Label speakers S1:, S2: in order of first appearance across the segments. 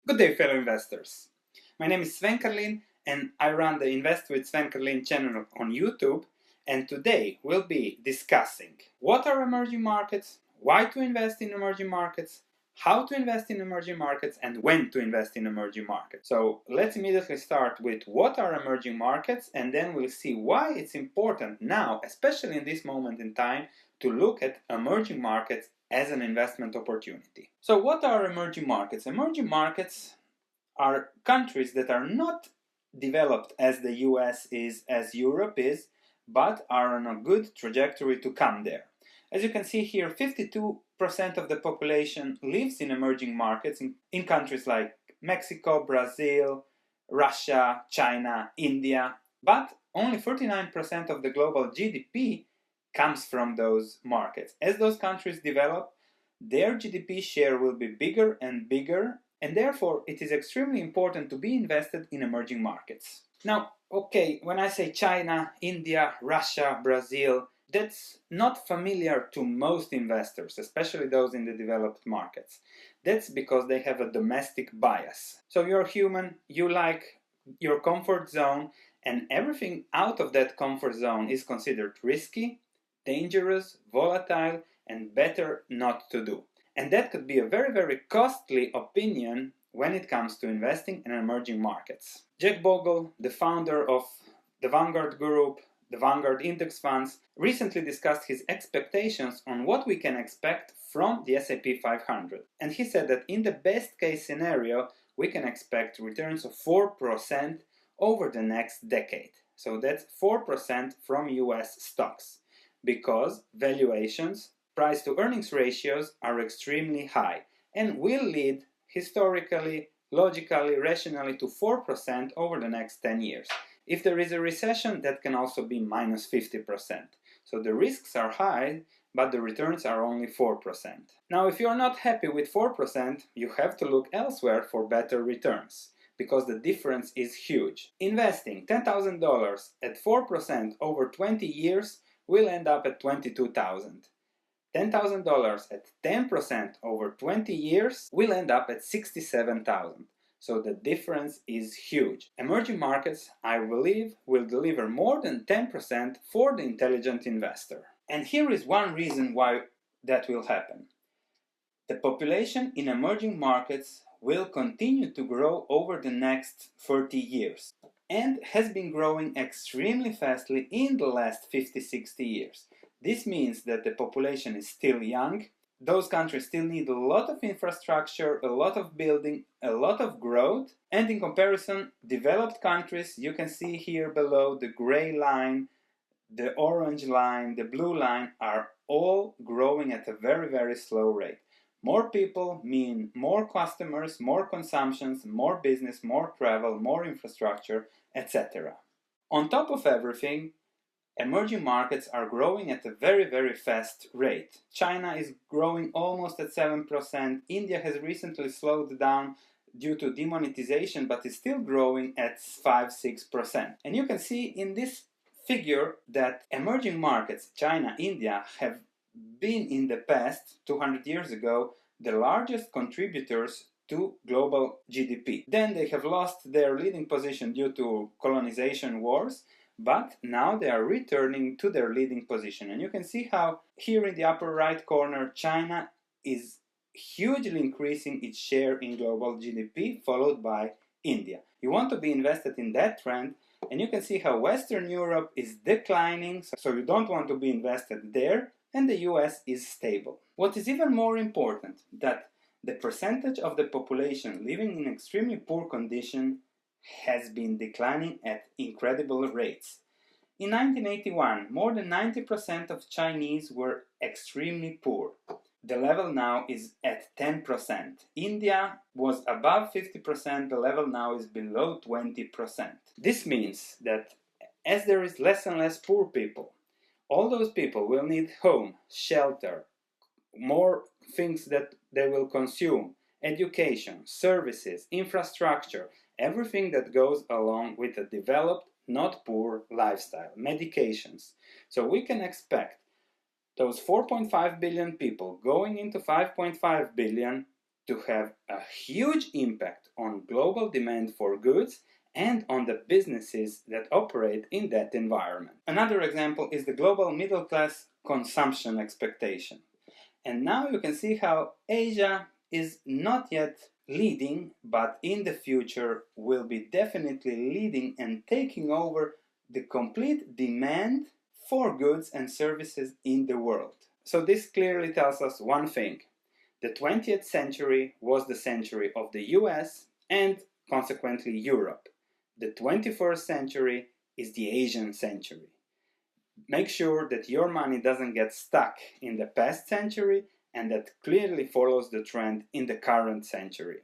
S1: Good day, fellow investors. My name is Sven Karlin and I run the Invest with Sven Karlin channel on YouTube. And today we'll be discussing what are emerging markets, why to invest in emerging markets, how to invest in emerging markets, and when to invest in emerging markets. So let's immediately start with what are emerging markets, and then we'll see why it's important now, especially in this moment in time, to look at emerging markets as an investment opportunity. So what are emerging markets? Emerging markets are countries that are not developed as the US is, as Europe is, but are on a good trajectory to come there. As you can see here, 52% of the population lives in emerging markets in countries like Mexico, Brazil, Russia, China, India, but only 49% of the global GDP comes from those markets. As those countries develop, their GDP share will be bigger and bigger, and therefore it is extremely important to be invested in emerging markets. Now, okay, when I say China, India, Russia, Brazil, that's not familiar to most investors, especially those in the developed markets. That's because they have a domestic bias. So you're human, you like your comfort zone, and everything out of that comfort zone is considered risky, dangerous, volatile, and better not to do. And that could be a very, very costly opinion when it comes to investing in emerging markets. Jack Bogle, the founder of the Vanguard Group, the Vanguard Index Funds, recently discussed his expectations on what we can expect from the S&P 500. And he said that in the best case scenario, we can expect returns of 4% over the next decade. So that's 4% from US stocks, because valuations, price to earnings ratios, are extremely high and will lead historically, logically, rationally to 4% over the next 10 years. If there is a recession, that can also be minus 50%. So the risks are high, but the returns are only 4%. Now, if you're not happy with 4%, you have to look elsewhere for better returns, because the difference is huge. Investing $10,000 at 4% over 20 years will end up at $22,000. $10,000 at 10% over 20 years will end up at $67,000. So the difference is huge. Emerging markets, I believe, will deliver more than 10% for the intelligent investor. And here is one reason why that will happen. The population in emerging markets will continue to grow over the next 30 years and has been growing extremely fastly in the last 50-60 years. This means that the population is still young. Those countries still need a lot of infrastructure, a lot of building, a lot of growth, and in comparison, developed countries, you can see here below the gray line, the orange line, the blue line, are all growing at a very, very slow rate. More people mean more customers, more consumptions, more business, more travel, more infrastructure, etc. On top of everything, emerging markets are growing at a very, very fast rate. China is growing almost at 7%. India has recently slowed down due to demonetization, but is still growing at 5-6%. And you can see in this figure that emerging markets, China, India, have been in the past, 200 years ago, the largest contributors to global GDP. Then they have lost their leading position due to colonization wars, but now they are returning to their leading position. And you can see how here in the upper right corner, China is hugely increasing its share in global GDP, followed by India. You want to be invested in that trend, and you can see how Western Europe is declining, so you don't want to be invested there, and the US is stable. What is even more important, that the percentage of the population living in extremely poor condition has been declining at incredible rates. In 1981, more than 90% of Chinese were extremely poor. The level now is at 10%. India was above 50%, the level now is below 20%. This means that as there is less and less poor people, all those people will need home, shelter, more things that they will consume, education, services, infrastructure, everything that goes along with a developed, not poor lifestyle, medications. So we can expect those 4.5 billion people going into 5.5 billion to have a huge impact on global demand for goods and on the businesses that operate in that environment. Another example is the global middle class consumption expectation. And now you can see how Asia is not yet leading, but in the future will be definitely leading and taking over the complete demand for goods and services in the world. So this clearly tells us one thing. The 20th century was the century of the US and consequently Europe. The 21st century is the Asian century. Make sure that your money doesn't get stuck in the past century and that clearly follows the trend in the current century.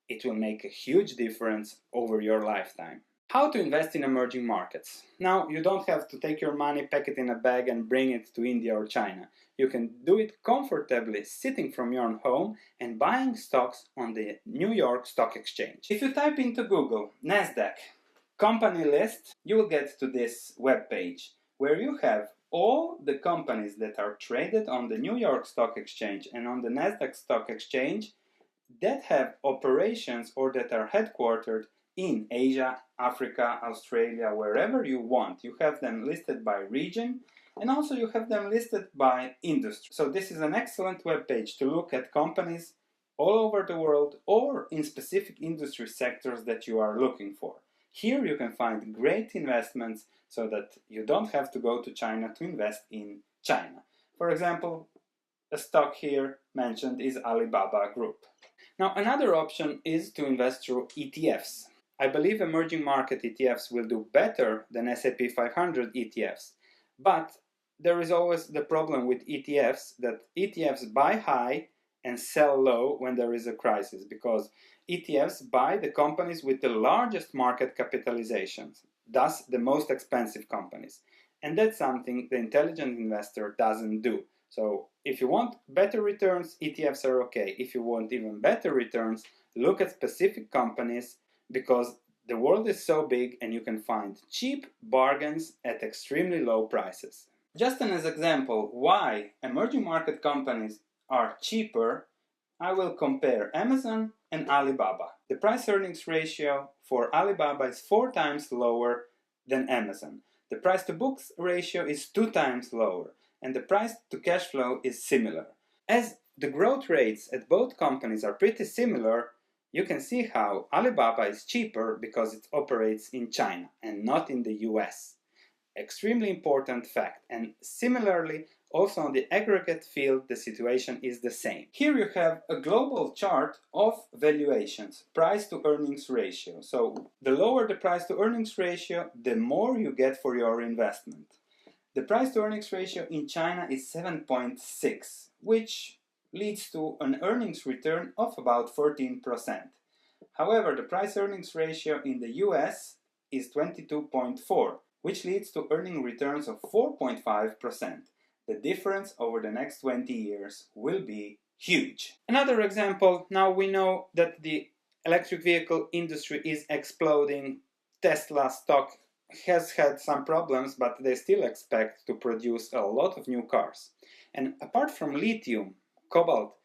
S1: It will make a huge difference over your lifetime. How to invest in emerging markets. Now, you don't have to take your money, pack it in a bag and bring it to India or China. You can do it comfortably sitting from your own home and buying stocks on the New York Stock Exchange. If you type into Google Nasdaq company list, you will get to this web page where you have all the companies that are traded on the New York Stock Exchange and on the Nasdaq Stock Exchange that have operations or that are headquartered in Asia, Africa, Australia, wherever you want. You have them listed by region and also you have them listed by industry. So this is an excellent web page to look at companies all over the world or in specific industry sectors that you are looking for. Here you can find great investments so that you don't have to go to China to invest in China. For example, a stock here mentioned is Alibaba Group. Now, another option is to invest through ETFs. I believe emerging market ETFs will do better than S&P 500 ETFs, but there is always the problem with ETFs that ETFs buy high and sell low when there is a crisis, because ETFs buy the companies with the largest market capitalizations, thus the most expensive companies. And that's something the intelligent investor doesn't do. So if you want better returns, ETFs are okay. If you want even better returns, look at specific companies, because the world is so big and you can find cheap bargains at extremely low prices. Just as an example why emerging market companies are cheaper, I will compare Amazon and Alibaba. The price-earnings ratio for Alibaba is 4 times lower than Amazon. The price-to-book ratio is 2 times lower, and the price-to-cash flow is similar. As the growth rates at both companies are pretty similar, you can see how Alibaba is cheaper because it operates in China and not in the US. Extremely important fact. And similarly, also on the aggregate field, the situation is the same. Here you have a global chart of valuations, price to earnings ratio. So the lower the price to earnings ratio, the more you get for your investment. The price to earnings ratio in China is 7.6, which leads to an earnings return of about 14%. However, the price earnings ratio in the US is 22.4, which leads to earning returns of 4.5%. The difference over the next 20 years will be huge. Another example, now we know that the electric vehicle industry is exploding. Tesla stock has had some problems, but they still expect to produce a lot of new cars. And apart from lithium, cobalt,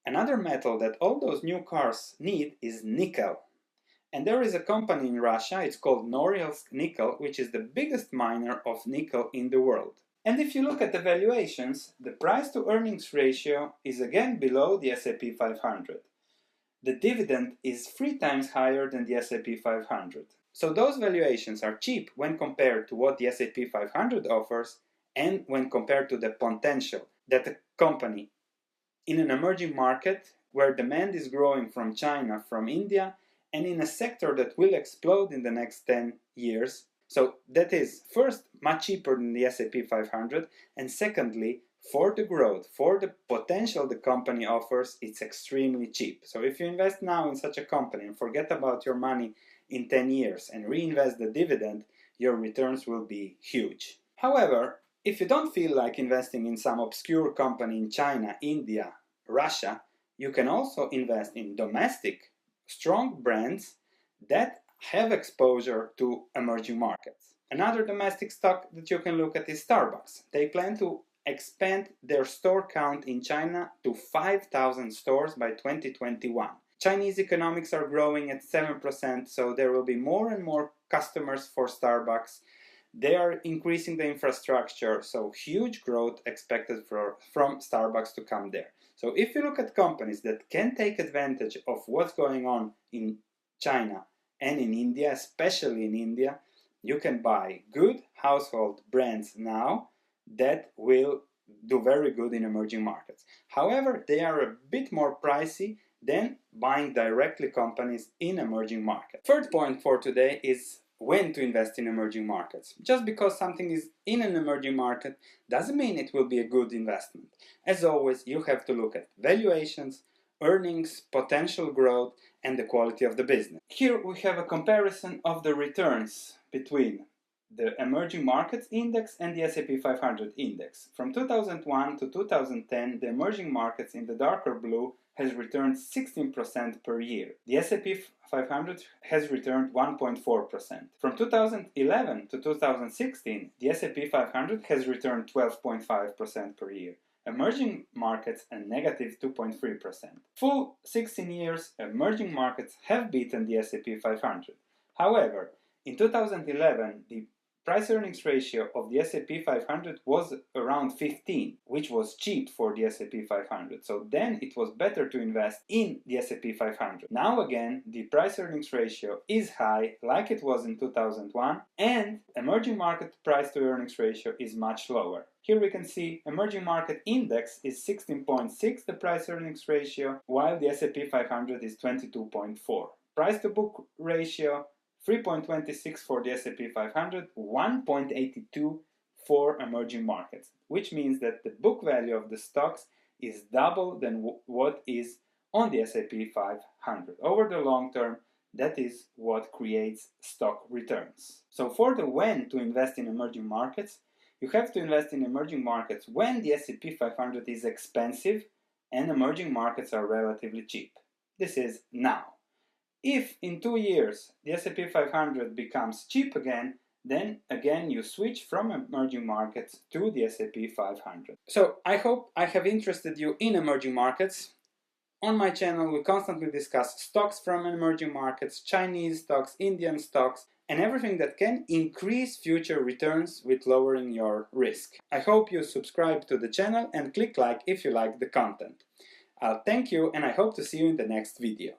S1: another metal that all those new cars need is nickel. And there is a company in Russia, it's called Norilsk Nickel, which is the biggest miner of nickel in the world. And if you look at the valuations, the price to earnings ratio is again below the S&P 500. The dividend is 3 times higher than the S&P 500. So those valuations are cheap when compared to what the S&P 500 offers and when compared to the potential that a company in an emerging market where demand is growing from China, from India, and in a sector that will explode in the next 10 years. So that is, first, much cheaper than the S&P 500, and secondly, for the growth, for the potential the company offers, it's extremely cheap. So if you invest now in such a company and forget about your money in 10 years and reinvest the dividend, your returns will be huge. However, if you don't feel like investing in some obscure company in China, India, Russia, you can also invest in domestic, strong brands that have exposure to emerging markets. Another domestic stock that you can look at is Starbucks. They plan to expand their store count in China to 5,000 stores by 2021. Chinese economics are growing at 7%, so there will be more and more customers for Starbucks. They are increasing the infrastructure, so huge growth expected from Starbucks to come there. So if you look at companies that can take advantage of what's going on in China and in India, especially in India, you can buy good household brands now that will do very good in emerging markets. However, they are a bit more pricey than buying directly companies in emerging markets. Third point for today is when to invest in emerging markets. Just because something is in an emerging market doesn't mean it will be a good investment. As always, you have to look at valuations, earnings, potential growth, and the quality of the business. Here we have a comparison of the returns between the emerging markets index and the S&P 500 index. From 2001 to 2010, the emerging markets in the darker blue has returned 16% per year. The S&P 500 has returned 1.4%. From 2011 to 2016, the S&P 500 has returned 12.5% per year. Emerging markets a negative 2.3%. Full 16 years, emerging markets have beaten the S&P 500. However, in 2011, the price-earnings ratio of the S&P 500 was around 15, which was cheap for the S&P 500. So then it was better to invest in the S&P 500. Now again, the price-earnings ratio is high, like it was in 2001, and emerging market price-to-earnings ratio is much lower. Here we can see emerging market index is 16.6, the price-earnings ratio, while the S&P 500 is 22.4. Price-to-book ratio 3.26 for the S&P 500, 1.82 for emerging markets, which means that the book value of the stocks is double than what is on the S&P 500. Over the long term, that is what creates stock returns. So for the when to invest in emerging markets, you have to invest in emerging markets when the S&P 500 is expensive and emerging markets are relatively cheap. This is now. If in 2 years the S&P 500 becomes cheap again, then again you switch from emerging markets to the S&P 500. So I hope I have interested you in emerging markets. On my channel we constantly discuss stocks from emerging markets, Chinese stocks, Indian stocks, and everything that can increase future returns with lowering your risk. I hope you subscribe to the channel and click like if you like the content. I'll thank you and I hope to see you in the next video.